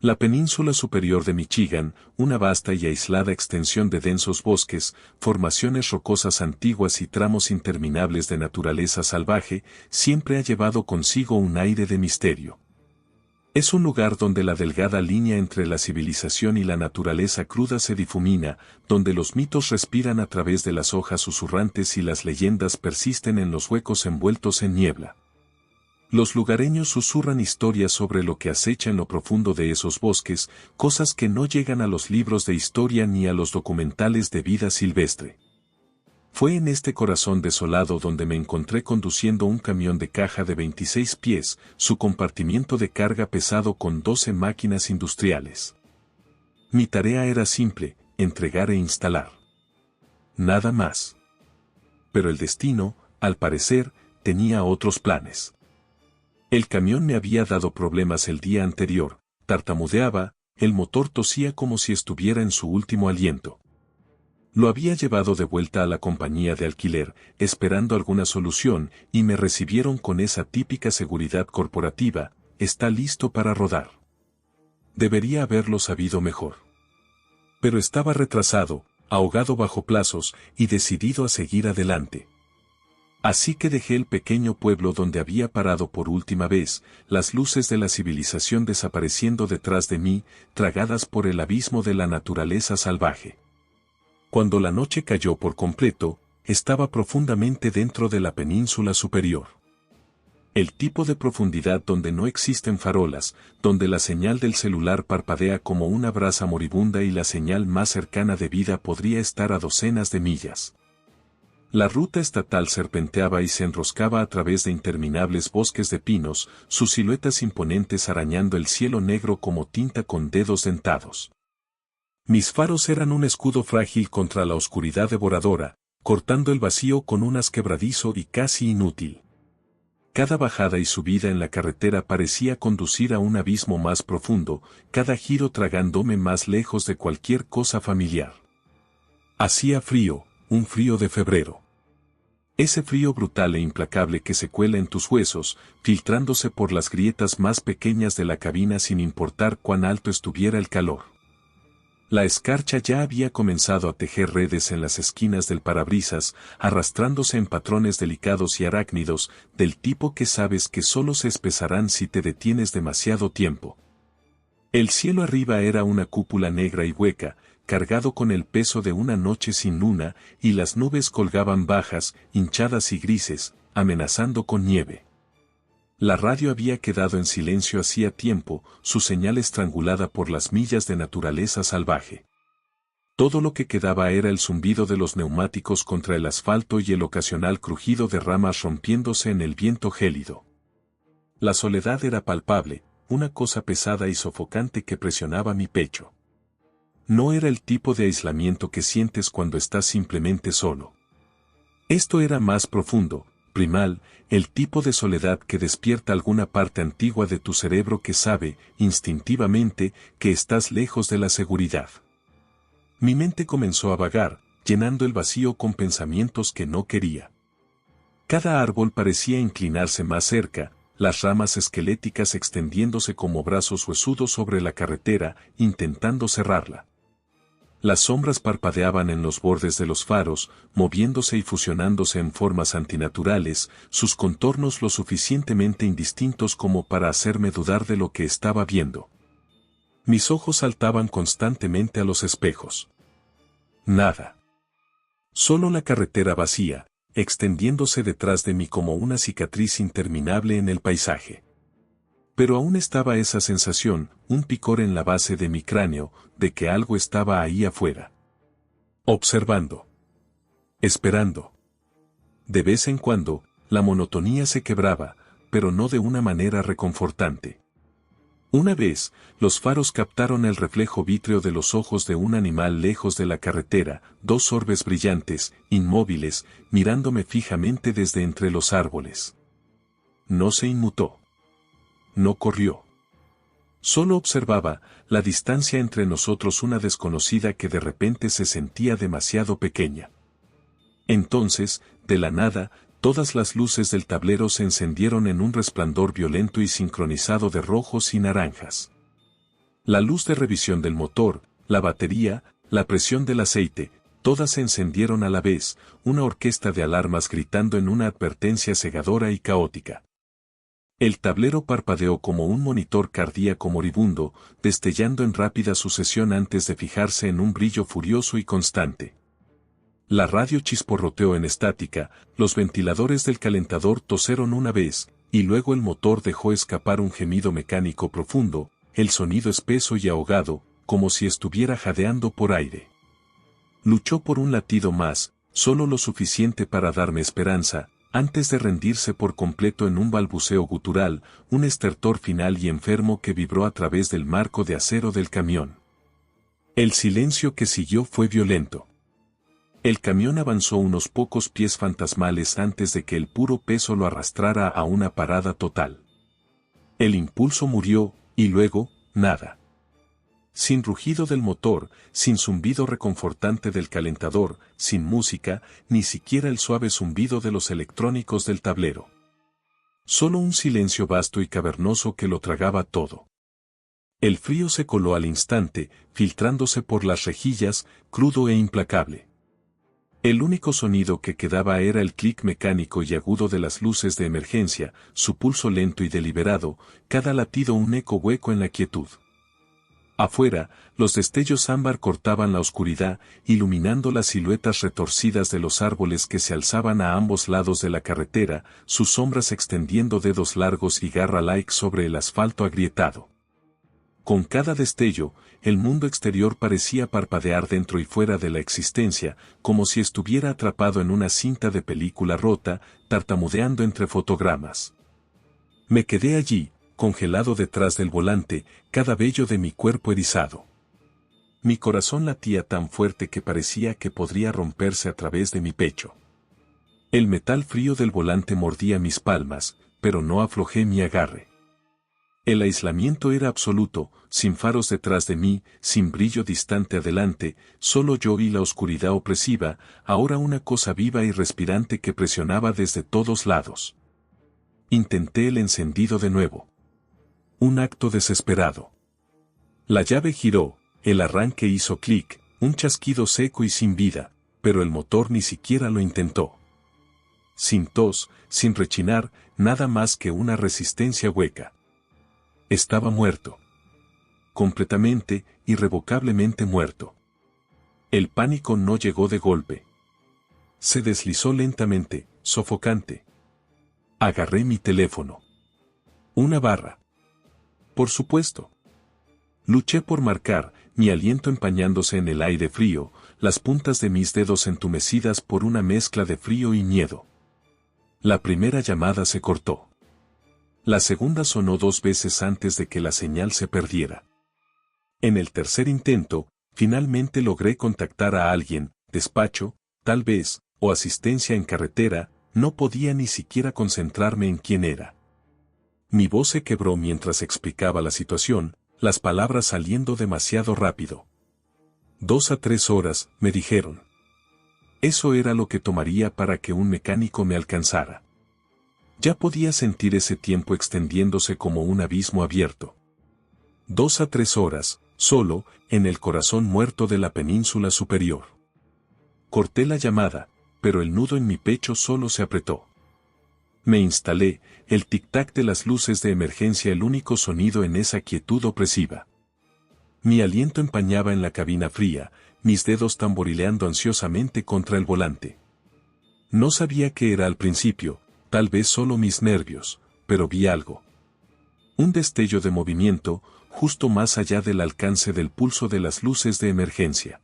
La península superior de Michigan, una vasta y aislada extensión de densos bosques, formaciones rocosas antiguas y tramos interminables de naturaleza salvaje, siempre ha llevado consigo un aire de misterio. Es un lugar donde la delgada línea entre la civilización y la naturaleza cruda se difumina, donde los mitos respiran a través de las hojas susurrantes y las leyendas persisten en los huecos envueltos en niebla. Los lugareños susurran historias sobre lo que acecha en lo profundo de esos bosques, cosas que no llegan a los libros de historia ni a los documentales de vida silvestre. Fue en este corazón desolado donde me encontré conduciendo un camión de caja de 26 pies, su compartimiento de carga pesado con 12 máquinas industriales. Mi tarea era simple, entregar e instalar. Nada más. Pero el destino, al parecer, tenía otros planes. El camión me había dado problemas el día anterior, tartamudeaba, el motor tosía como si estuviera en su último aliento. Lo había llevado de vuelta a la compañía de alquiler, esperando alguna solución, y me recibieron con esa típica seguridad corporativa, está listo para rodar. Debería haberlo sabido mejor. Pero estaba retrasado, ahogado bajo plazos, y decidido a seguir adelante. Así que dejé el pequeño pueblo donde había parado por última vez, las luces de la civilización desapareciendo detrás de mí, tragadas por el abismo de la naturaleza salvaje. Cuando la noche cayó por completo, estaba profundamente dentro de la península superior. El tipo de profundidad donde no existen farolas, donde la señal del celular parpadea como una brasa moribunda y la señal más cercana de vida podría estar a docenas de millas. La ruta estatal serpenteaba y se enroscaba a través de interminables bosques de pinos, sus siluetas imponentes arañando el cielo negro como tinta con dedos dentados. Mis faros eran un escudo frágil contra la oscuridad devoradora, cortando el vacío con un haz quebradizo y casi inútil. Cada bajada y subida en la carretera parecía conducir a un abismo más profundo, cada giro tragándome más lejos de cualquier cosa familiar. Hacía frío, un frío de febrero. Ese frío brutal e implacable que se cuela en tus huesos, filtrándose por las grietas más pequeñas de la cabina sin importar cuán alto estuviera el calor. La escarcha ya había comenzado a tejer redes en las esquinas del parabrisas, arrastrándose en patrones delicados y arácnidos, del tipo que sabes que solo se espesarán si te detienes demasiado tiempo. El cielo arriba era una cúpula negra y hueca, cargado con el peso de una noche sin luna, y las nubes colgaban bajas, hinchadas y grises, amenazando con nieve. La radio había quedado en silencio hacía tiempo, su señal estrangulada por las millas de naturaleza salvaje. Todo lo que quedaba era el zumbido de los neumáticos contra el asfalto y el ocasional crujido de ramas rompiéndose en el viento gélido. La soledad era palpable, una cosa pesada y sofocante que presionaba mi pecho. No era el tipo de aislamiento que sientes cuando estás simplemente solo. Esto era más profundo, primal, el tipo de soledad que despierta alguna parte antigua de tu cerebro que sabe, instintivamente, que estás lejos de la seguridad. Mi mente comenzó a vagar, llenando el vacío con pensamientos que no quería. Cada árbol parecía inclinarse más cerca, las ramas esqueléticas extendiéndose como brazos huesudos sobre la carretera, intentando cerrarla. Las sombras parpadeaban en los bordes de los faros, moviéndose y fusionándose en formas antinaturales, sus contornos lo suficientemente indistintos como para hacerme dudar de lo que estaba viendo. Mis ojos saltaban constantemente a los espejos. Nada. Solo la carretera vacía, extendiéndose detrás de mí como una cicatriz interminable en el paisaje. Pero aún estaba esa sensación, un picor en la base de mi cráneo, de que algo estaba ahí afuera. Observando. Esperando. De vez en cuando, la monotonía se quebraba, pero no de una manera reconfortante. Una vez, los faros captaron el reflejo vítreo de los ojos de un animal lejos de la carretera, dos orbes brillantes, inmóviles, mirándome fijamente desde entre los árboles. No se inmutó. No corrió. Solo observaba, la distancia entre nosotros una desconocida que de repente se sentía demasiado pequeña. Entonces, de la nada, todas las luces del tablero se encendieron en un resplandor violento y sincronizado de rojos y naranjas. La luz de revisión del motor, la batería, la presión del aceite, todas se encendieron a la vez, una orquesta de alarmas gritando en una advertencia cegadora y caótica. El tablero parpadeó como un monitor cardíaco moribundo, destellando en rápida sucesión antes de fijarse en un brillo furioso y constante. La radio chisporroteó en estática, los ventiladores del calentador tosieron una vez, y luego el motor dejó escapar un gemido mecánico profundo, el sonido espeso y ahogado, como si estuviera jadeando por aire. Luchó por un latido más, solo lo suficiente para darme esperanza, antes de rendirse por completo en un balbuceo gutural, un estertor final y enfermo que vibró a través del marco de acero del camión. El silencio que siguió fue violento. El camión avanzó unos pocos pies fantasmales antes de que el puro peso lo arrastrara a una parada total. El impulso murió, y luego, nada. Sin rugido del motor, sin zumbido reconfortante del calentador, sin música, ni siquiera el suave zumbido de los electrónicos del tablero. Solo un silencio vasto y cavernoso que lo tragaba todo. El frío se coló al instante, filtrándose por las rejillas, crudo e implacable. El único sonido que quedaba era el clic mecánico y agudo de las luces de emergencia, su pulso lento y deliberado, cada latido un eco hueco en la quietud. Afuera, los destellos ámbar cortaban la oscuridad, iluminando las siluetas retorcidas de los árboles que se alzaban a ambos lados de la carretera, sus sombras extendiendo dedos largos y garra-like sobre el asfalto agrietado. Con cada destello, el mundo exterior parecía parpadear dentro y fuera de la existencia, como si estuviera atrapado en una cinta de película rota, tartamudeando entre fotogramas. Me quedé allí, congelado detrás del volante, cada vello de mi cuerpo erizado. Mi corazón latía tan fuerte que parecía que podría romperse a través de mi pecho. El metal frío del volante mordía mis palmas, pero no aflojé mi agarre. El aislamiento era absoluto, sin faros detrás de mí, sin brillo distante adelante, solo yo y la oscuridad opresiva, ahora una cosa viva y respirante que presionaba desde todos lados. Intenté el encendido de nuevo. Un acto desesperado. La llave giró, el arranque hizo clic, un chasquido seco y sin vida, pero el motor ni siquiera lo intentó. Sin tos, sin rechinar, nada más que una resistencia hueca. Estaba muerto. Completamente, irrevocablemente muerto. El pánico no llegó de golpe. Se deslizó lentamente, sofocante. Agarré mi teléfono. Una barra. Por supuesto. Luché por marcar, mi aliento empañándose en el aire frío, las puntas de mis dedos entumecidas por una mezcla de frío y miedo. La primera llamada se cortó. La segunda sonó 2 veces antes de que la señal se perdiera. En el tercer intento, finalmente logré contactar a alguien, despacho, tal vez, o asistencia en carretera, no podía ni siquiera concentrarme en quién era. Mi voz se quebró mientras explicaba la situación, las palabras saliendo demasiado rápido. 2 a 3 horas, me dijeron. Eso era lo que tomaría para que un mecánico me alcanzara. Ya podía sentir ese tiempo extendiéndose como un abismo abierto. 2 a 3 horas, solo, en el corazón muerto de la península superior. Corté la llamada, pero el nudo en mi pecho solo se apretó. Me instalé, el tic-tac de las luces de emergencia el único sonido en esa quietud opresiva. Mi aliento empañaba en la cabina fría, mis dedos tamborileando ansiosamente contra el volante. No sabía qué era al principio, tal vez solo mis nervios, pero vi algo. Un destello de movimiento, justo más allá del alcance del pulso de las luces de emergencia.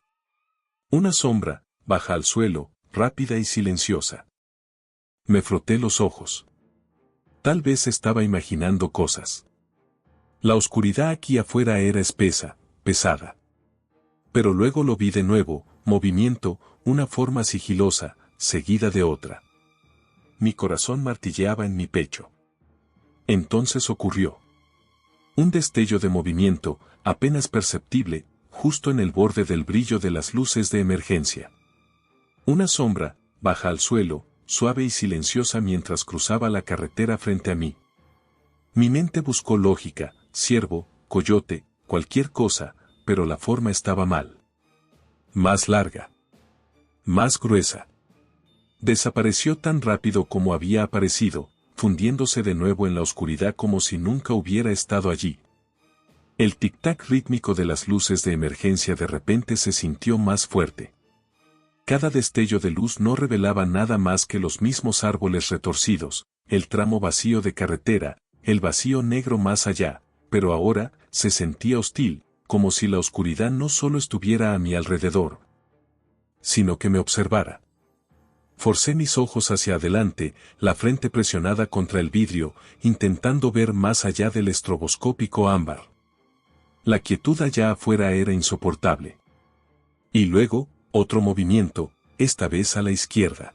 Una sombra, baja al suelo, rápida y silenciosa. Me froté los ojos. Tal vez estaba imaginando cosas. La oscuridad aquí afuera era espesa, pesada. Pero luego lo vi de nuevo, movimiento, una forma sigilosa, seguida de otra. Mi corazón martilleaba en mi pecho. Entonces ocurrió. Un destello de movimiento, apenas perceptible, justo en el borde del brillo de las luces de emergencia. Una sombra, baja al suelo, suave y silenciosa mientras cruzaba la carretera frente a mí. Mi mente buscó lógica, ciervo, coyote, cualquier cosa, pero la forma estaba mal. Más larga. Más gruesa. Desapareció tan rápido como había aparecido, fundiéndose de nuevo en la oscuridad como si nunca hubiera estado allí. El tic-tac rítmico de las luces de emergencia de repente se sintió más fuerte. Cada destello de luz no revelaba nada más que los mismos árboles retorcidos, el tramo vacío de carretera, el vacío negro más allá, pero ahora se sentía hostil, como si la oscuridad no solo estuviera a mi alrededor, sino que me observara. Forcé mis ojos hacia adelante, la frente presionada contra el vidrio, intentando ver más allá del estroboscópico ámbar. La quietud allá afuera era insoportable. Y luego, otro movimiento, esta vez a la izquierda.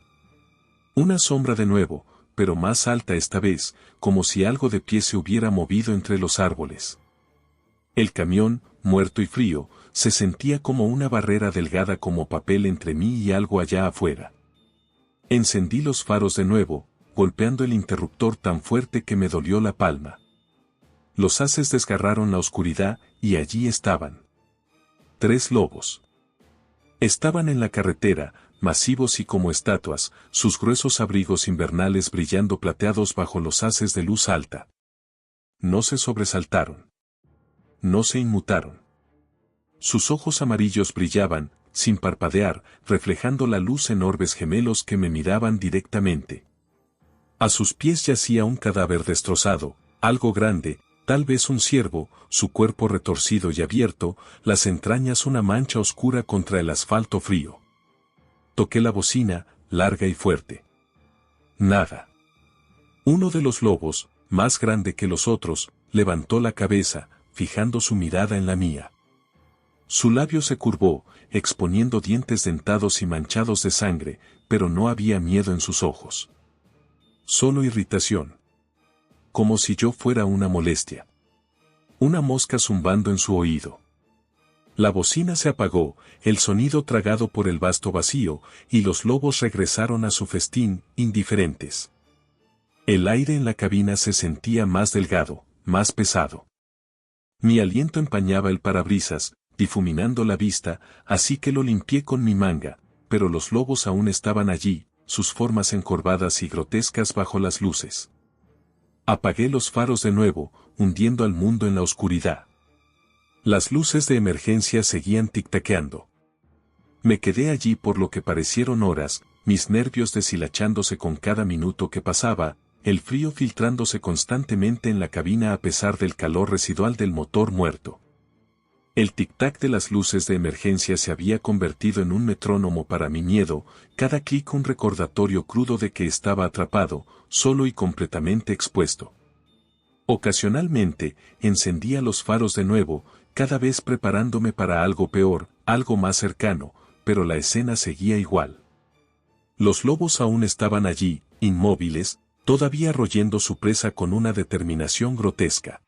Una sombra de nuevo, pero más alta esta vez, como si algo de pie se hubiera movido entre los árboles. El camión, muerto y frío, se sentía como una barrera delgada como papel entre mí y algo allá afuera. Encendí los faros de nuevo, golpeando el interruptor tan fuerte que me dolió la palma. Los haces desgarraron la oscuridad, y allí estaban. 3 lobos. Estaban en la carretera, masivos y como estatuas, sus gruesos abrigos invernales brillando plateados bajo los haces de luz alta. No se sobresaltaron. No se inmutaron. Sus ojos amarillos brillaban, sin parpadear, reflejando la luz en orbes gemelos que me miraban directamente. A sus pies yacía un cadáver destrozado, algo grande, tal vez un ciervo, su cuerpo retorcido y abierto, las entrañas una mancha oscura contra el asfalto frío. Toqué la bocina, larga y fuerte. Nada. Uno de los lobos, más grande que los otros, levantó la cabeza, fijando su mirada en la mía. Su labio se curvó, exponiendo dientes dentados y manchados de sangre, pero no había miedo en sus ojos. Solo irritación. Como si yo fuera una molestia. Una mosca zumbando en su oído. La bocina se apagó, el sonido tragado por el vasto vacío, y los lobos regresaron a su festín, indiferentes. El aire en la cabina se sentía más delgado, más pesado. Mi aliento empañaba el parabrisas, difuminando la vista, así que lo limpié con mi manga, pero los lobos aún estaban allí, sus formas encorvadas y grotescas bajo las luces. Apagué los faros de nuevo, hundiendo al mundo en la oscuridad. Las luces de emergencia seguían tic-taqueando. Me quedé allí por lo que parecieron horas, mis nervios deshilachándose con cada minuto que pasaba, el frío filtrándose constantemente en la cabina a pesar del calor residual del motor muerto. El tic-tac de las luces de emergencia se había convertido en un metrónomo para mi miedo, cada clic un recordatorio crudo de que estaba atrapado, solo y completamente expuesto. Ocasionalmente, encendía los faros de nuevo, cada vez preparándome para algo peor, algo más cercano, pero la escena seguía igual. Los lobos aún estaban allí, inmóviles, todavía royendo su presa con una determinación grotesca.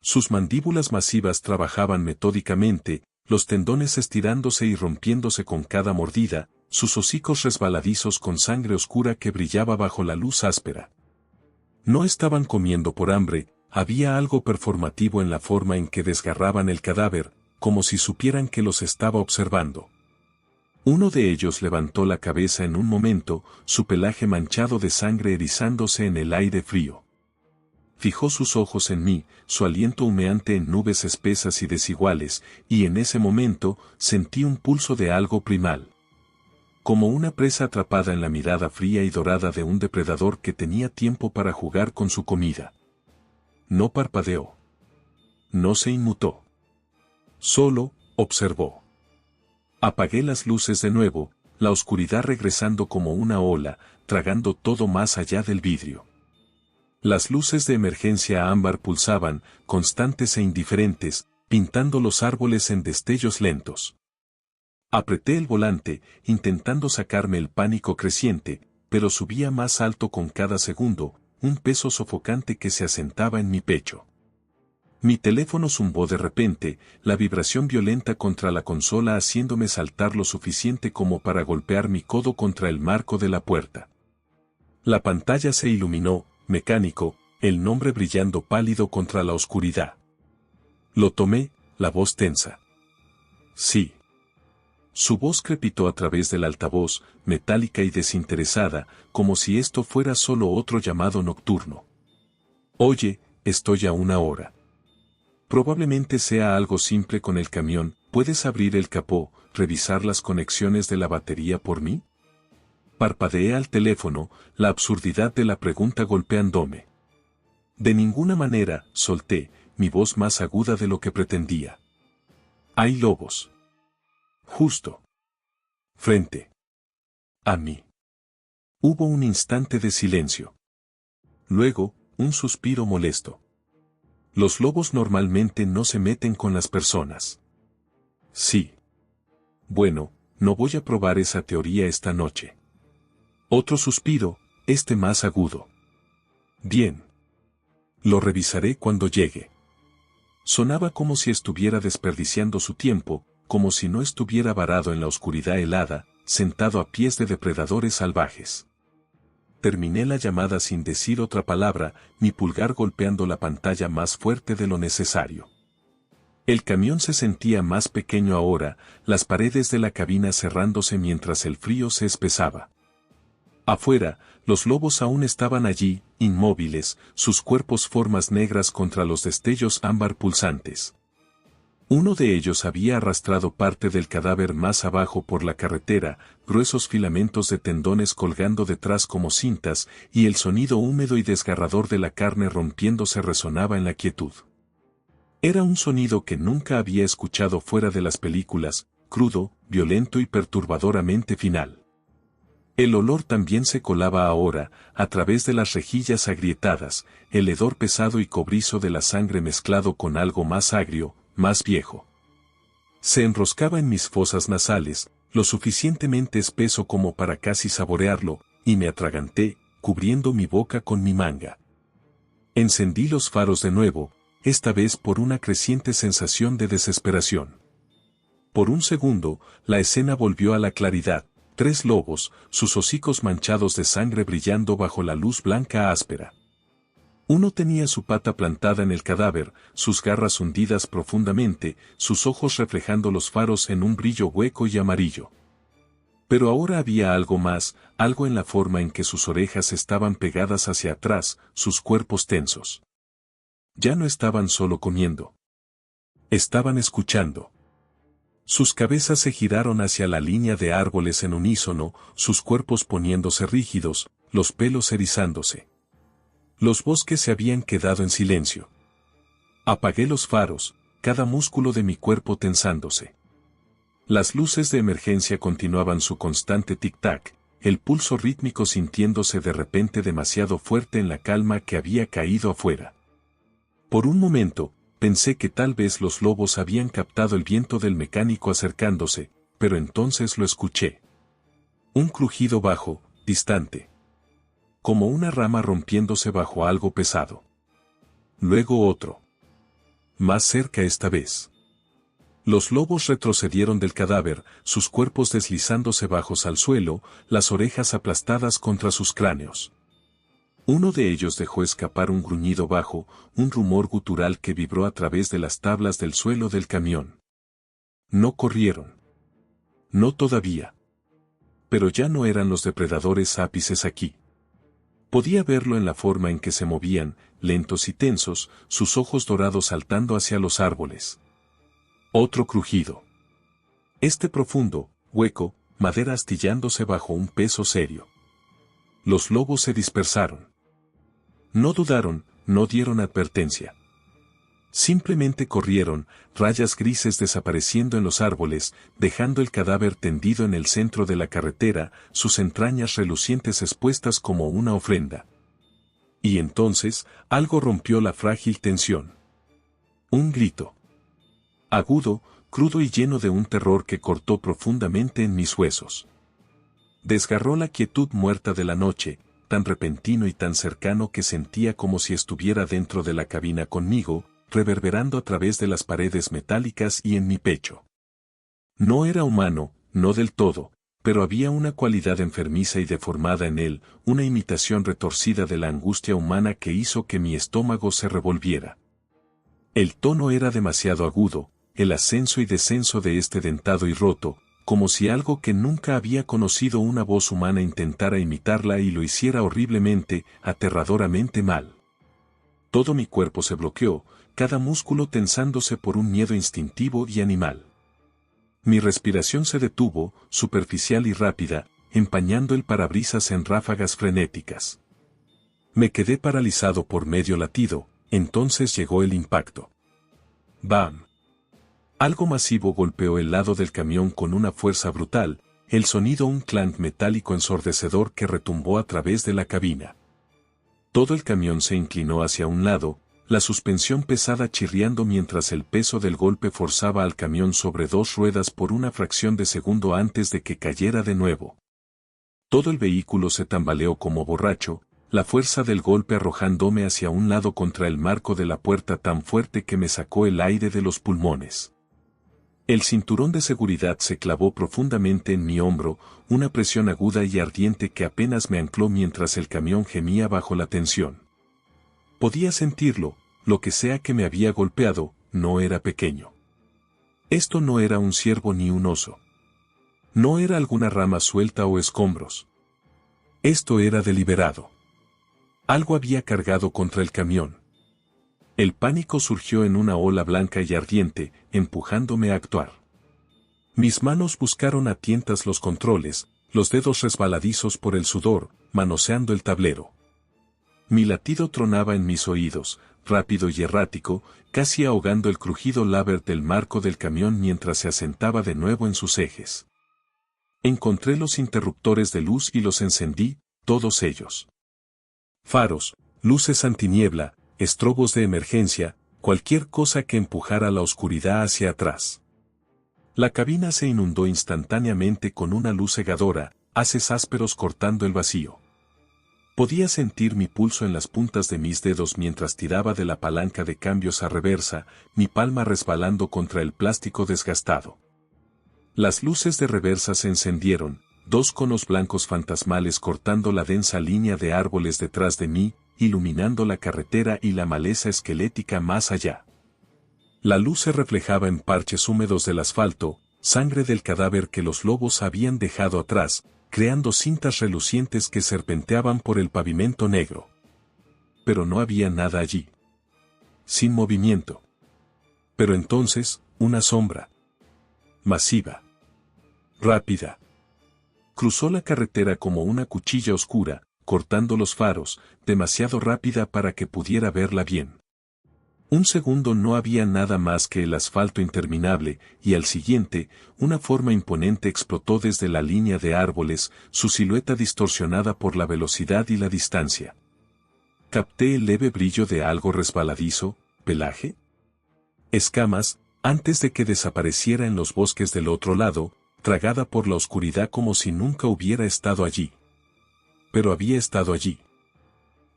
Sus mandíbulas masivas trabajaban metódicamente, los tendones estirándose y rompiéndose con cada mordida, sus hocicos resbaladizos con sangre oscura que brillaba bajo la luz áspera. No estaban comiendo por hambre, había algo performativo en la forma en que desgarraban el cadáver, como si supieran que los estaba observando. Uno de ellos levantó la cabeza en un momento, su pelaje manchado de sangre erizándose en el aire frío. Fijó sus ojos en mí, su aliento humeante en nubes espesas y desiguales, y en ese momento sentí un pulso de algo primal. Como una presa atrapada en la mirada fría y dorada de un depredador que tenía tiempo para jugar con su comida. No parpadeó. No se inmutó. Solo observó. Apagué las luces de nuevo, la oscuridad regresando como una ola, tragando todo más allá del vidrio. Las luces de emergencia ámbar pulsaban, constantes e indiferentes, pintando los árboles en destellos lentos. Apreté el volante, intentando sacarme el pánico creciente, pero subía más alto con cada segundo, un peso sofocante que se asentaba en mi pecho. Mi teléfono zumbó de repente, la vibración violenta contra la consola haciéndome saltar lo suficiente como para golpear mi codo contra el marco de la puerta. La pantalla se iluminó, mecánico, el nombre brillando pálido contra la oscuridad. Lo tomé, la voz tensa. Sí. Su voz crepitó a través del altavoz, metálica y desinteresada, como si esto fuera solo otro llamado nocturno. Oye, estoy a 1 hora. Probablemente sea algo simple con el camión. ¿Puedes abrir el capó, revisar las conexiones de la batería por mí? Parpadeé al teléfono, la absurdidad de la pregunta golpeándome. De ninguna manera, solté, mi voz más aguda de lo que pretendía. Hay lobos. Justo. Frente a mí. Hubo un instante de silencio. Luego, un suspiro molesto. Los lobos normalmente no se meten con las personas. Sí. Bueno, no voy a probar esa teoría esta noche. Otro suspiro, este más agudo. Bien. Lo revisaré cuando llegue. Sonaba como si estuviera desperdiciando su tiempo, como si no estuviera varado en la oscuridad helada, sentado a pies de depredadores salvajes. Terminé la llamada sin decir otra palabra, mi pulgar golpeando la pantalla más fuerte de lo necesario. El camión se sentía más pequeño ahora, las paredes de la cabina cerrándose mientras el frío se espesaba. Afuera, los lobos aún estaban allí, inmóviles, sus cuerpos formas negras contra los destellos ámbar pulsantes. Uno de ellos había arrastrado parte del cadáver más abajo por la carretera, gruesos filamentos de tendones colgando detrás como cintas, y el sonido húmedo y desgarrador de la carne rompiéndose resonaba en la quietud. Era un sonido que nunca había escuchado fuera de las películas, crudo, violento y perturbadoramente final. El olor también se colaba ahora, a través de las rejillas agrietadas, el hedor pesado y cobrizo de la sangre mezclado con algo más agrio, más viejo. Se enroscaba en mis fosas nasales, lo suficientemente espeso como para casi saborearlo, y me atraganté, cubriendo mi boca con mi manga. Encendí los faros de nuevo, esta vez por una creciente sensación de desesperación. Por un segundo, la escena volvió a la claridad. 3 lobos, sus hocicos manchados de sangre brillando bajo la luz blanca áspera. Uno tenía su pata plantada en el cadáver, sus garras hundidas profundamente, sus ojos reflejando los faros en un brillo hueco y amarillo. Pero ahora había algo más, algo en la forma en que sus orejas estaban pegadas hacia atrás, sus cuerpos tensos. Ya no estaban solo comiendo. Estaban escuchando. Sus cabezas se giraron hacia la línea de árboles en unísono, sus cuerpos poniéndose rígidos, los pelos erizándose. Los bosques se habían quedado en silencio. Apagué los faros, cada músculo de mi cuerpo tensándose. Las luces de emergencia continuaban su constante tic-tac, el pulso rítmico sintiéndose de repente demasiado fuerte en la calma que había caído afuera. Por un momento, pensé que tal vez los lobos habían captado el viento del mecánico acercándose, pero entonces lo escuché. Un crujido bajo, distante. Como una rama rompiéndose bajo algo pesado. Luego otro. Más cerca esta vez. Los lobos retrocedieron del cadáver, sus cuerpos deslizándose bajos al suelo, las orejas aplastadas contra sus cráneos. Uno de ellos dejó escapar un gruñido bajo, un rumor gutural que vibró a través de las tablas del suelo del camión. No corrieron. No todavía. Pero ya no eran los depredadores ápices aquí. Podía verlo en la forma en que se movían, lentos y tensos, sus ojos dorados saltando hacia los árboles. Otro crujido. Este profundo, hueco, madera astillándose bajo un peso serio. Los lobos se dispersaron. No dudaron, no dieron advertencia. Simplemente corrieron, rayas grises desapareciendo en los árboles, dejando el cadáver tendido en el centro de la carretera, sus entrañas relucientes expuestas como una ofrenda. Y entonces, algo rompió la frágil tensión. Un grito. Agudo, crudo y lleno de un terror que cortó profundamente en mis huesos. Desgarró la quietud muerta de la noche, tan repentino y tan cercano que sentía como si estuviera dentro de la cabina conmigo, reverberando a través de las paredes metálicas y en mi pecho. No era humano, no del todo, pero había una cualidad enfermiza y deformada en él, una imitación retorcida de la angustia humana que hizo que mi estómago se revolviera. El tono era demasiado agudo, el ascenso y descenso de este dentado y roto, como si algo que nunca había conocido una voz humana intentara imitarla y lo hiciera horriblemente, aterradoramente mal. Todo mi cuerpo se bloqueó, cada músculo tensándose por un miedo instintivo y animal. Mi respiración se detuvo, superficial y rápida, empañando el parabrisas en ráfagas frenéticas. Me quedé paralizado por medio latido, entonces llegó el impacto. ¡Bam! Algo masivo golpeó el lado del camión con una fuerza brutal, el sonido un clank metálico ensordecedor que retumbó a través de la cabina. Todo el camión se inclinó hacia un lado, la suspensión pesada chirriando mientras el peso del golpe forzaba al camión sobre dos ruedas por una fracción de segundo antes de que cayera de nuevo. Todo el vehículo se tambaleó como borracho, la fuerza del golpe arrojándome hacia un lado contra el marco de la puerta tan fuerte que me sacó el aire de los pulmones. El cinturón de seguridad se clavó profundamente en mi hombro, una presión aguda y ardiente que apenas me ancló mientras el camión gemía bajo la tensión. Podía sentirlo, lo que sea que me había golpeado, no era pequeño. Esto no era un ciervo ni un oso. No era alguna rama suelta o escombros. Esto era deliberado. Algo había cargado contra el camión. El pánico surgió en una ola blanca y ardiente, empujándome a actuar. Mis manos buscaron a tientas los controles, los dedos resbaladizos por el sudor, manoseando el tablero. Mi latido tronaba en mis oídos, rápido y errático, casi ahogando el crujido laber del marco del camión mientras se asentaba de nuevo en sus ejes. Encontré los interruptores de luz y los encendí, todos ellos. Faros, luces antiniebla, estrobos de emergencia, cualquier cosa que empujara la oscuridad hacia atrás. La cabina se inundó instantáneamente con una luz cegadora, haces ásperos cortando el vacío. Podía sentir mi pulso en las puntas de mis dedos mientras tiraba de la palanca de cambios a reversa, mi palma resbalando contra el plástico desgastado. Las luces de reversa se encendieron, dos conos blancos fantasmales cortando la densa línea de árboles detrás de mí, iluminando la carretera y la maleza esquelética más allá. La luz se reflejaba en parches húmedos del asfalto, sangre del cadáver que los lobos habían dejado atrás, creando cintas relucientes que serpenteaban por el pavimento negro. Pero no había nada allí. Sin movimiento. Pero entonces, una sombra. Masiva. Rápida. Cruzó la carretera como una cuchilla oscura, cortando los faros, demasiado rápida para que pudiera verla bien. Un segundo no había nada más que el asfalto interminable, y al siguiente, una forma imponente explotó desde la línea de árboles, su silueta distorsionada por la velocidad y la distancia. Capté el leve brillo de algo resbaladizo, pelaje. Escamas, antes de que desapareciera en los bosques del otro lado, tragada por la oscuridad como si nunca hubiera estado allí. Pero había estado allí.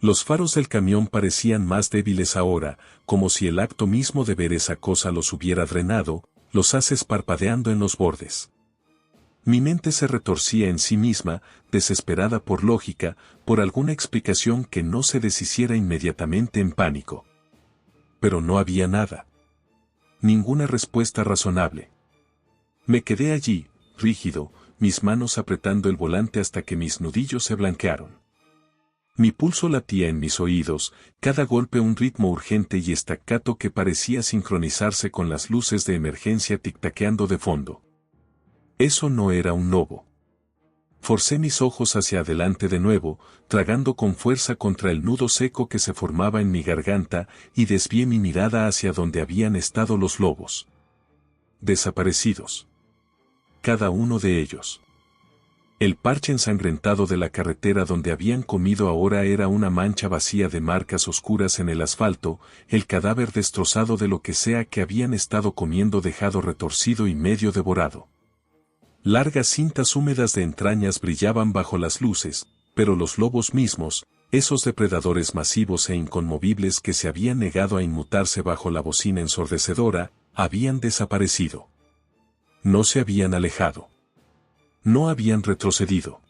Los faros del camión parecían más débiles ahora, como si el acto mismo de ver esa cosa los hubiera drenado, los haces parpadeando en los bordes. Mi mente se retorcía en sí misma, desesperada por lógica, por alguna explicación que no se deshiciera inmediatamente en pánico. Pero no había nada. Ninguna respuesta razonable. Me quedé allí, rígido, mis manos apretando el volante hasta que mis nudillos se blanquearon. Mi pulso latía en mis oídos, cada golpe un ritmo urgente y staccato que parecía sincronizarse con las luces de emergencia tic-taqueando de fondo. Eso no era un lobo. Forcé mis ojos hacia adelante de nuevo, tragando con fuerza contra el nudo seco que se formaba en mi garganta, y desvié mi mirada hacia donde habían estado los lobos. Desaparecidos. Cada uno de ellos. El parche ensangrentado de la carretera donde habían comido ahora era una mancha vacía de marcas oscuras en el asfalto, el cadáver destrozado de lo que sea que habían estado comiendo dejado retorcido y medio devorado. Largas cintas húmedas de entrañas brillaban bajo las luces, pero los lobos mismos, esos depredadores masivos e inconmovibles que se habían negado a inmutarse bajo la bocina ensordecedora, habían desaparecido. No se habían alejado. No habían retrocedido.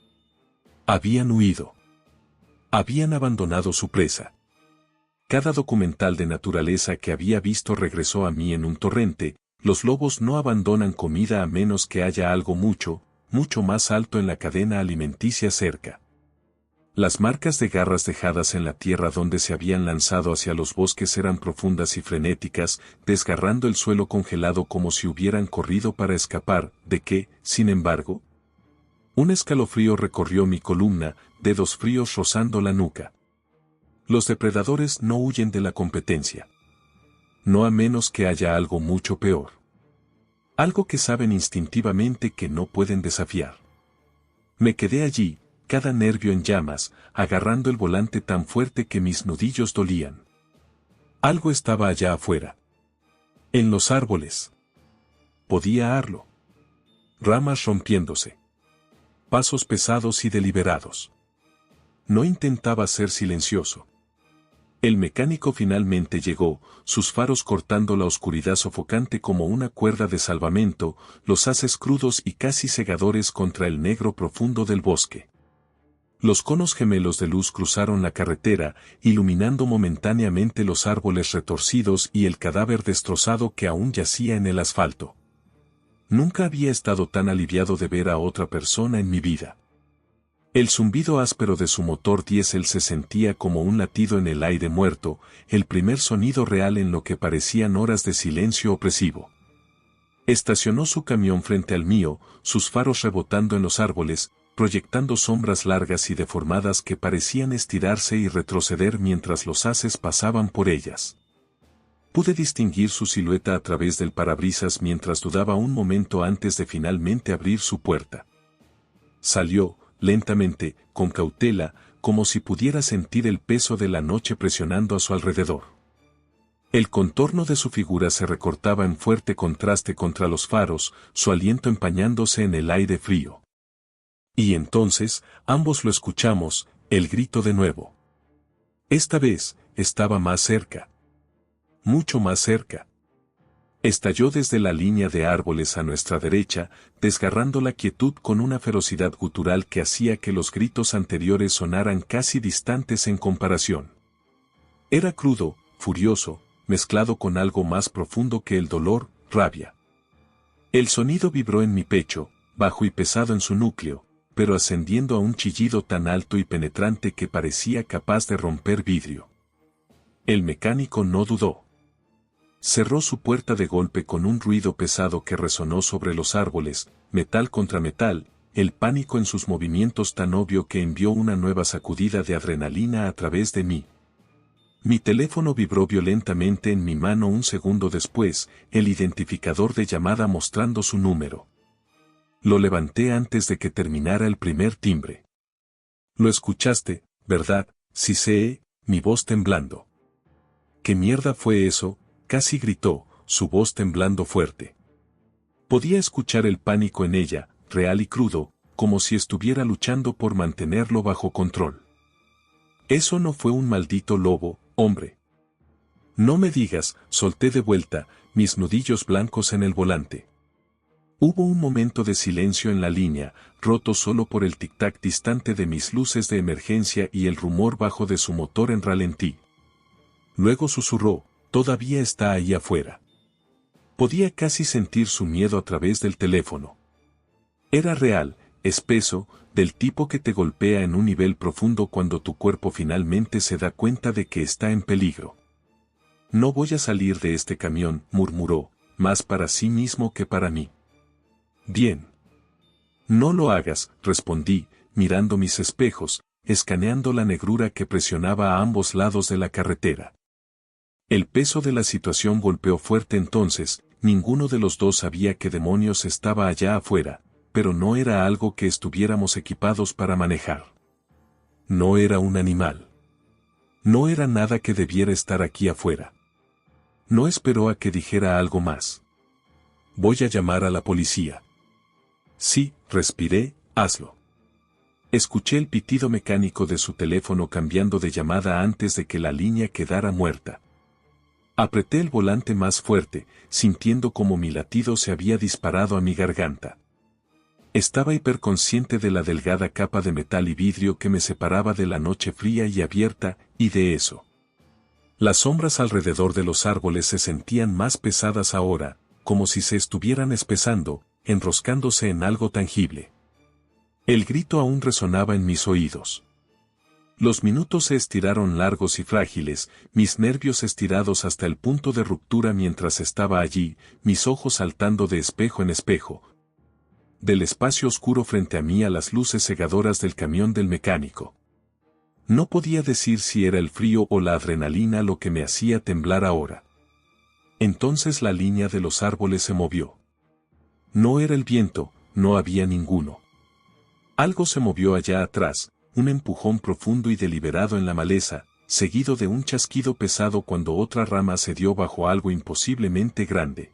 Habían huido. Habían abandonado su presa. Cada documental de naturaleza que había visto regresó a mí en un torrente. Los lobos no abandonan comida a menos que haya algo mucho, mucho más alto en la cadena alimenticia cerca. Las marcas de garras dejadas en la tierra donde se habían lanzado hacia los bosques eran profundas y frenéticas, desgarrando el suelo congelado como si hubieran corrido para escapar, de que, sin embargo, un escalofrío recorrió mi columna, dedos fríos rozando la nuca. Los depredadores no huyen de la competencia. No a menos que haya algo mucho peor. Algo que saben instintivamente que no pueden desafiar. Me quedé allí, cada nervio en llamas, agarrando el volante tan fuerte que mis nudillos dolían. Algo estaba allá afuera. En los árboles. Podía oírlo. Ramas rompiéndose. Pasos pesados y deliberados. No intentaba ser silencioso. El mecánico finalmente llegó, sus faros cortando la oscuridad sofocante como una cuerda de salvamento, los haces crudos y casi cegadores contra el negro profundo del bosque. Los conos gemelos de luz cruzaron la carretera, iluminando momentáneamente los árboles retorcidos y el cadáver destrozado que aún yacía en el asfalto. Nunca había estado tan aliviado de ver a otra persona en mi vida. El zumbido áspero de su motor diésel se sentía como un latido en el aire muerto, el primer sonido real en lo que parecían horas de silencio opresivo. Estacionó su camión frente al mío, sus faros rebotando en los árboles, proyectando sombras largas y deformadas que parecían estirarse y retroceder mientras los haces pasaban por ellas. Pude distinguir su silueta a través del parabrisas mientras dudaba un momento antes de finalmente abrir su puerta. Salió, lentamente, con cautela, como si pudiera sentir el peso de la noche presionando a su alrededor. El contorno de su figura se recortaba en fuerte contraste contra los faros, su aliento empañándose en el aire frío. Y entonces, ambos lo escuchamos, el grito de nuevo. Esta vez, estaba más cerca. Mucho más cerca. Estalló desde la línea de árboles a nuestra derecha, desgarrando la quietud con una ferocidad gutural que hacía que los gritos anteriores sonaran casi distantes en comparación. Era crudo, furioso, mezclado con algo más profundo que el dolor, rabia. El sonido vibró en mi pecho, bajo y pesado en su núcleo, pero ascendiendo a un chillido tan alto y penetrante que parecía capaz de romper vidrio. El mecánico no dudó. Cerró su puerta de golpe con un ruido pesado que resonó sobre los árboles, metal contra metal, el pánico en sus movimientos tan obvio que envió una nueva sacudida de adrenalina a través de mí. Mi teléfono vibró violentamente en mi mano un segundo después, el identificador de llamada mostrando su número. Lo levanté antes de que terminara el primer timbre. Lo escuchaste, ¿verdad? Sí sé, mi voz temblando. ¿Qué mierda fue eso? Casi gritó, su voz temblando fuerte. Podía escuchar el pánico en ella, real y crudo, como si estuviera luchando por mantenerlo bajo control. Eso no fue un maldito lobo, hombre. No me digas, solté de vuelta, mis nudillos blancos en el volante. Hubo un momento de silencio en la línea, roto solo por el tic-tac distante de mis luces de emergencia y el rumor bajo de su motor en ralentí. Luego susurró, todavía está ahí afuera. Podía casi sentir su miedo a través del teléfono. Era real, espeso, del tipo que te golpea en un nivel profundo cuando tu cuerpo finalmente se da cuenta de que está en peligro. No voy a salir de este camión, murmuró, más para sí mismo que para mí. Bien. No lo hagas, respondí, mirando mis espejos, escaneando la negrura que presionaba a ambos lados de la carretera. El peso de la situación golpeó fuerte entonces, ninguno de los dos sabía qué demonios estaba allá afuera, pero no era algo que estuviéramos equipados para manejar. No era un animal. No era nada que debiera estar aquí afuera. No esperó a que dijera algo más. Voy a llamar a la policía. Sí, respiré, hazlo. Escuché el pitido mecánico de su teléfono cambiando de llamada antes de que la línea quedara muerta. Apreté el volante más fuerte, sintiendo como mi latido se había disparado a mi garganta. Estaba hiperconsciente de la delgada capa de metal y vidrio que me separaba de la noche fría y abierta, y de eso. Las sombras alrededor de los árboles se sentían más pesadas ahora, como si se estuvieran espesando, enroscándose en algo tangible. El grito aún resonaba en mis oídos. Los minutos se estiraron largos y frágiles, mis nervios estirados hasta el punto de ruptura mientras estaba allí, mis ojos saltando de espejo en espejo. Del espacio oscuro frente a mí a las luces cegadoras del camión del mecánico. No podía decir si era el frío o la adrenalina lo que me hacía temblar ahora. Entonces la línea de los árboles se movió. No era el viento, no había ninguno. Algo se movió allá atrás, un empujón profundo y deliberado en la maleza, seguido de un chasquido pesado cuando otra rama se dio bajo algo imposiblemente grande.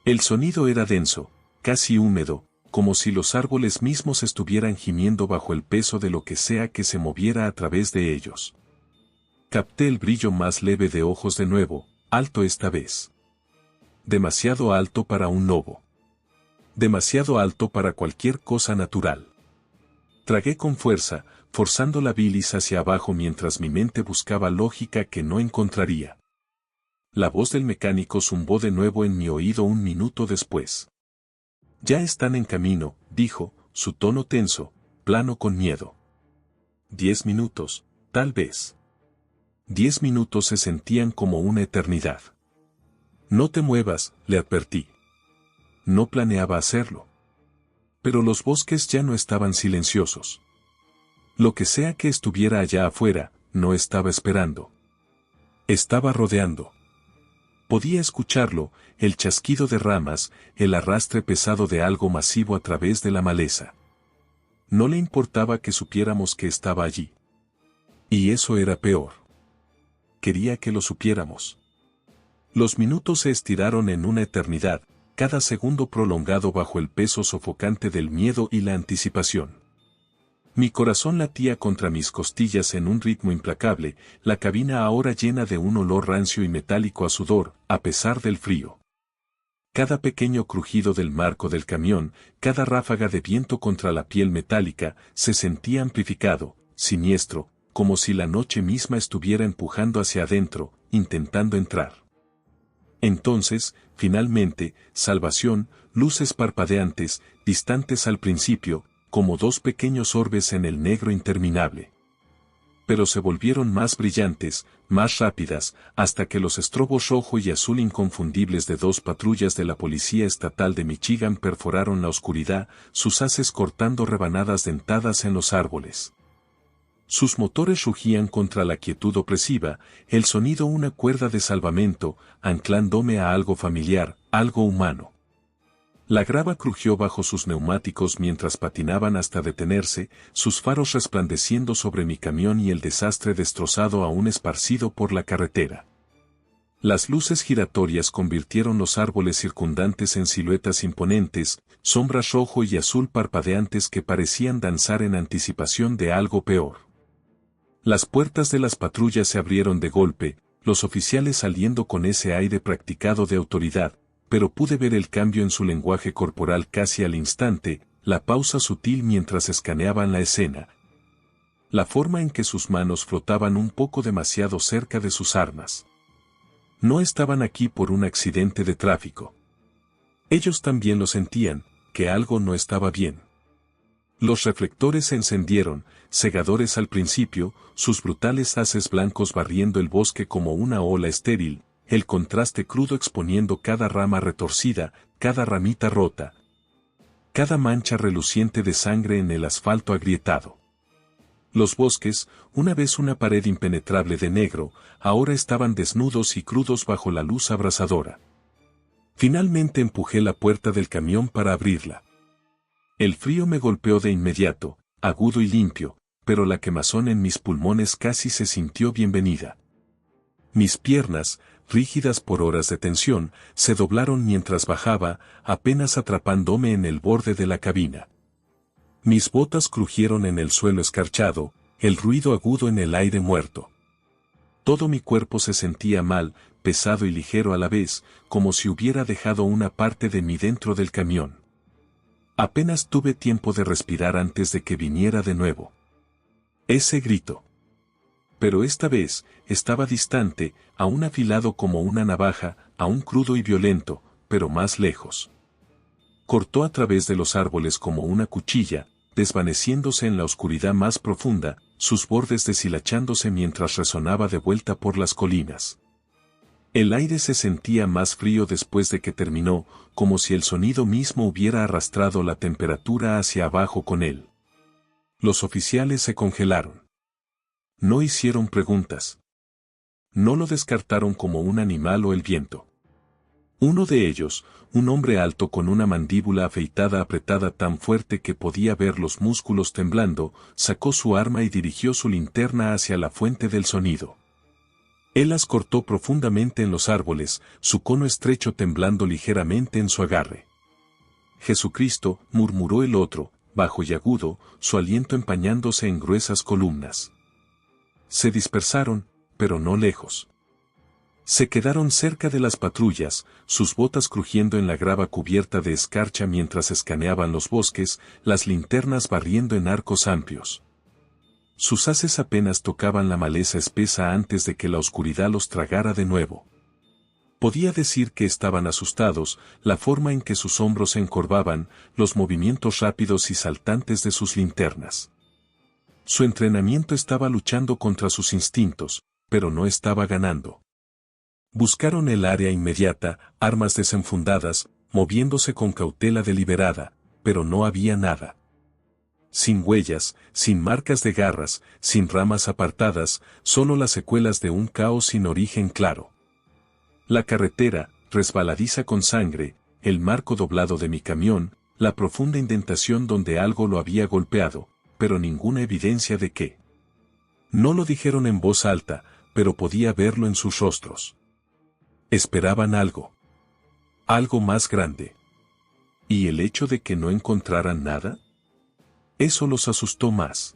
El sonido era denso, casi húmedo, como si los árboles mismos estuvieran gimiendo bajo el peso de lo que sea que se moviera a través de ellos. Capté el brillo más leve de ojos de nuevo, alto esta vez. Demasiado alto para un lobo. Demasiado alto para cualquier cosa natural. Tragué con fuerza, forzando la bilis hacia abajo mientras mi mente buscaba lógica que no encontraría. La voz del mecánico zumbó de nuevo en mi oído un minuto después. Ya están en camino, dijo, su tono tenso, plano con miedo. 10 minutos, tal vez. 10 minutos se sentían como una eternidad. No te muevas, le advertí. No planeaba hacerlo. Pero los bosques ya no estaban silenciosos. Lo que sea que estuviera allá afuera, no estaba esperando. Estaba rodeando. Podía escucharlo, el chasquido de ramas, el arrastre pesado de algo masivo a través de la maleza. No le importaba que supiéramos que estaba allí. Y eso era peor. Quería que lo supiéramos. Los minutos se estiraron en una eternidad, cada segundo prolongado bajo el peso sofocante del miedo y la anticipación. Mi corazón latía contra mis costillas en un ritmo implacable, la cabina ahora llena de un olor rancio y metálico a sudor, a pesar del frío. Cada pequeño crujido del marco del camión, cada ráfaga de viento contra la piel metálica, se sentía amplificado, siniestro, como si la noche misma estuviera empujando hacia adentro, intentando entrar. Entonces, finalmente, salvación, luces parpadeantes, distantes al principio, como dos pequeños orbes en el negro interminable. Pero se volvieron más brillantes, más rápidas, hasta que los estrobos rojo y azul inconfundibles de dos patrullas de la Policía Estatal de Michigan perforaron la oscuridad, sus haces cortando rebanadas dentadas en los árboles. Sus motores rugían contra la quietud opresiva, el sonido una cuerda de salvamento, anclándome a algo familiar, algo humano. La grava crujió bajo sus neumáticos mientras patinaban hasta detenerse, sus faros resplandeciendo sobre mi camión y el desastre destrozado aún esparcido por la carretera. Las luces giratorias convirtieron los árboles circundantes en siluetas imponentes, sombras rojo y azul parpadeantes que parecían danzar en anticipación de algo peor. Las puertas de las patrullas se abrieron de golpe, los oficiales saliendo con ese aire practicado de autoridad, pero pude ver el cambio en su lenguaje corporal casi al instante, la pausa sutil mientras escaneaban la escena. La forma en que sus manos flotaban un poco demasiado cerca de sus armas. No estaban aquí por un accidente de tráfico. Ellos también lo sentían, que algo no estaba bien. Los reflectores se encendieron, cegadores al principio, sus brutales haces blancos barriendo el bosque como una ola estéril, el contraste crudo exponiendo cada rama retorcida, cada ramita rota, cada mancha reluciente de sangre en el asfalto agrietado. Los bosques, una vez una pared impenetrable de negro, ahora estaban desnudos y crudos bajo la luz abrasadora. Finalmente empujé la puerta del camión para abrirla. El frío me golpeó de inmediato, agudo y limpio, pero la quemazón en mis pulmones casi se sintió bienvenida. Mis piernas, rígidas por horas de tensión, se doblaron mientras bajaba, apenas atrapándome en el borde de la cabina. Mis botas crujieron en el suelo escarchado, el ruido agudo en el aire muerto. Todo mi cuerpo se sentía mal, pesado y ligero a la vez, como si hubiera dejado una parte de mí dentro del camión. Apenas tuve tiempo de respirar antes de que viniera de nuevo ese grito. Pero esta vez, estaba distante, aún afilado como una navaja, aún crudo y violento, pero más lejos. Cortó a través de los árboles como una cuchilla, desvaneciéndose en la oscuridad más profunda, sus bordes deshilachándose mientras resonaba de vuelta por las colinas. El aire se sentía más frío después de que terminó, como si el sonido mismo hubiera arrastrado la temperatura hacia abajo con él. Los oficiales se congelaron. No hicieron preguntas. No lo descartaron como un animal o el viento. Uno de ellos, un hombre alto con una mandíbula afeitada apretada tan fuerte que podía ver los músculos temblando, sacó su arma y dirigió su linterna hacia la fuente del sonido. Él las cortó profundamente en los árboles, su cono estrecho temblando ligeramente en su agarre. Jesucristo, murmuró el otro, bajo y agudo, su aliento empañándose en gruesas columnas. Se dispersaron, pero no lejos. Se quedaron cerca de las patrullas, sus botas crujiendo en la grava cubierta de escarcha mientras escaneaban los bosques, las linternas barriendo en arcos amplios. Sus haces apenas tocaban la maleza espesa antes de que la oscuridad los tragara de nuevo. Podía decir que estaban asustados, la forma en que sus hombros se encorvaban, los movimientos rápidos y saltantes de sus linternas. Su entrenamiento estaba luchando contra sus instintos, pero no estaba ganando. Buscaron el área inmediata, armas desenfundadas, moviéndose con cautela deliberada, pero no había nada. Sin huellas, sin marcas de garras, sin ramas apartadas, solo las secuelas de un caos sin origen claro. La carretera, resbaladiza con sangre, el marco doblado de mi camión, la profunda indentación donde algo lo había golpeado, pero ninguna evidencia de qué. No lo dijeron en voz alta, pero podía verlo en sus rostros. Esperaban algo. Algo más grande. ¿Y el hecho de que no encontraran nada? Eso los asustó más.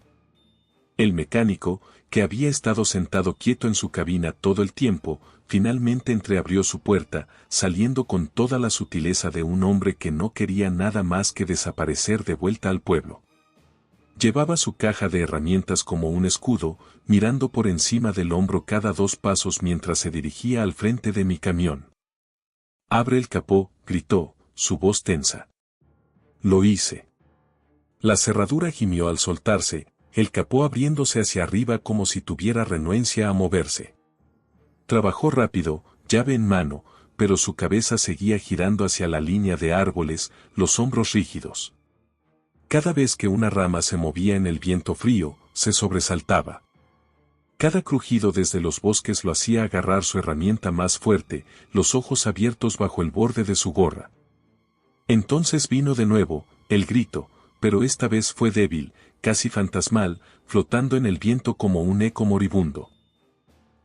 El mecánico, que había estado sentado quieto en su cabina todo el tiempo, finalmente entreabrió su puerta, saliendo con toda la sutileza de un hombre que no quería nada más que desaparecer de vuelta al pueblo. Llevaba su caja de herramientas como un escudo, mirando por encima del hombro cada 2 pasos mientras se dirigía al frente de mi camión. «Abre el capó», gritó, su voz tensa. Lo hice. La cerradura gimió al soltarse, el capó abriéndose hacia arriba como si tuviera renuencia a moverse. Trabajó rápido, llave en mano, pero su cabeza seguía girando hacia la línea de árboles, los hombros rígidos. Cada vez que una rama se movía en el viento frío, se sobresaltaba. Cada crujido desde los bosques lo hacía agarrar su herramienta más fuerte, los ojos abiertos bajo el borde de su gorra. Entonces vino de nuevo, el grito, pero esta vez fue débil, casi fantasmal, flotando en el viento como un eco moribundo.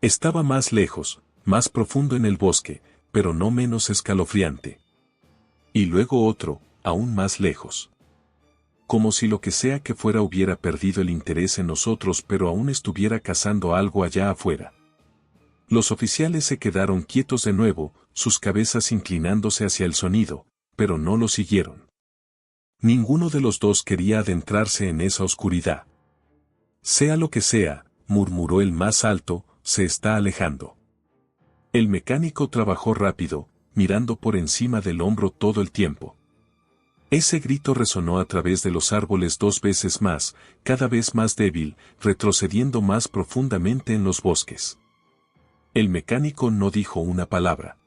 Estaba más lejos, más profundo en el bosque, pero no menos escalofriante. Y luego otro, aún más lejos. Como si lo que sea que fuera hubiera perdido el interés en nosotros pero aún estuviera cazando algo allá afuera. Los oficiales se quedaron quietos de nuevo, sus cabezas inclinándose hacia el sonido, pero no lo siguieron. Ninguno de los dos quería adentrarse en esa oscuridad. «Sea lo que sea», murmuró el más alto, «se está alejando». El mecánico trabajó rápido, mirando por encima del hombro todo el tiempo. Ese grito resonó a través de los árboles 2 veces más, cada vez más débil, retrocediendo más profundamente en los bosques. El mecánico no dijo una palabra.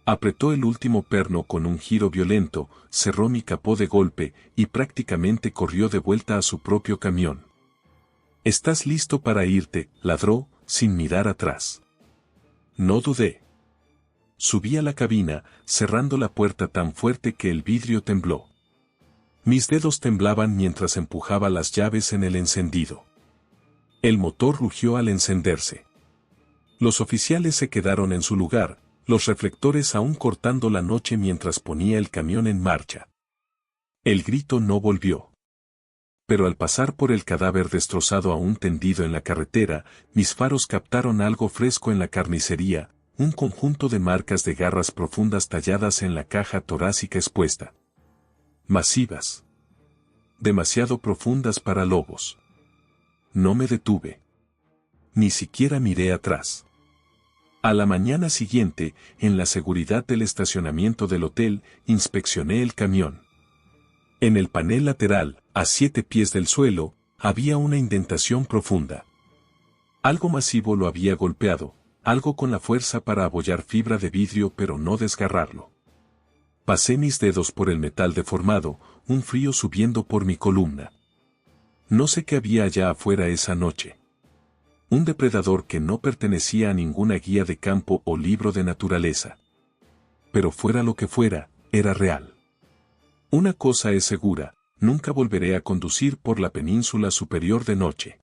Apretó el último perno con un giro violento, cerró mi capó de golpe, y prácticamente corrió de vuelta a su propio camión. «¿Estás listo para irte?», ladró, sin mirar atrás. No dudé. Subí a la cabina, cerrando la puerta tan fuerte que el vidrio tembló. Mis dedos temblaban mientras empujaba las llaves en el encendido. El motor rugió al encenderse. Los oficiales se quedaron en su lugar, los reflectores aún cortando la noche mientras ponía el camión en marcha. El grito no volvió. Pero al pasar por el cadáver destrozado aún tendido en la carretera, mis faros captaron algo fresco en la carnicería, un conjunto de marcas de garras profundas talladas en la caja torácica expuesta. Masivas. Demasiado profundas para lobos. No me detuve. Ni siquiera miré atrás. A la mañana siguiente, en la seguridad del estacionamiento del hotel, inspeccioné el camión. En el panel lateral, a 7 pies del suelo, había una indentación profunda. Algo masivo lo había golpeado, algo con la fuerza para abollar fibra de vidrio pero no desgarrarlo. Pasé mis dedos por el metal deformado, un frío subiendo por mi columna. No sé qué había allá afuera esa noche. Un depredador que no pertenecía a ninguna guía de campo o libro de naturaleza. Pero fuera lo que fuera, era real. Una cosa es segura, nunca volveré a conducir por la península superior de noche.